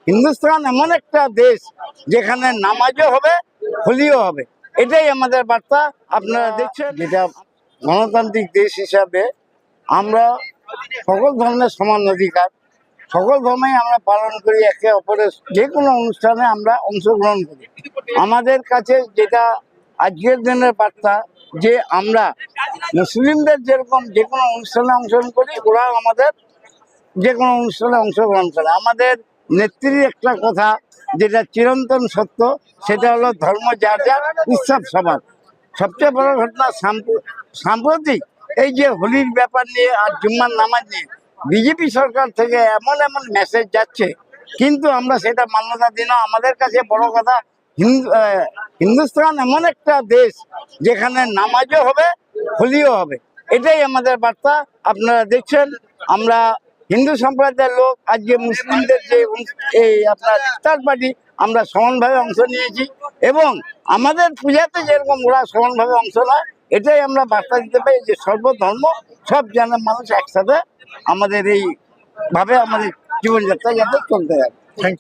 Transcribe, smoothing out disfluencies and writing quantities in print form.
হিন্দুস্তান এমন একটা দেশ যেখানে নামাজও হবে, হোলিও হবে। এটাই আমাদের বার্তা। আপনারা দেখছেন, যেটা গণতান্ত্রিক দেশ হিসাবে আমরা সকল ধর্মের সমান অধিকার, সকল ধর্মেই আমরা পালন করি। একে অপরের যে কোনো অনুষ্ঠানে আমরা অংশগ্রহণ করি। আমাদের কাছে যেটা আজকের দিনের বার্তা, যে আমরা মুসলিমদের যেরকম যে কোনো অনুষ্ঠানে অংশগ্রহণ করি, ওরাও আমাদের যে কোনো অনুষ্ঠানে অংশগ্রহণ করে। আমাদের নেত্রীর একটা কথা যেটা চিরন্তন সত্য, সেটা হলো ধর্ম যার যার, উৎসব সবার। সবচেয়ে বড় ঘটনা সাম্প্রতিক এই যে হোলির ব্যাপার নিয়ে আর জুম্মার নামাজ নিয়ে বিজেপি সরকার থেকে এমন এমন মেসেজ যাচ্ছে, কিন্তু আমরা সেটা মান্যতা দিই না। আমাদের কাছে বড় কথা, হিন্দুস্তান এমন একটা দেশ যেখানে নামাজও হবে, হোলিও হবে। এটাই আমাদের বার্তা। আপনারা দেখছেন, আমরা হিন্দু সম্প্রদায়ের লোক আজকে মুসলিমদের যে এই আপনার ইফতার পার্টি, আমরা সমানভাবে অংশ নিয়েছি এবং আমাদের পূজাতে যেরকম ওরা সমানভাবে অংশ নেয়, এটাই আমরা বার্তা দিতে পারি যে সর্বধর্ম সব জানার মানুষ একসাথে আমাদের এইভাবে আমাদের জীবনযাত্রা যাতে চলতে থাকে।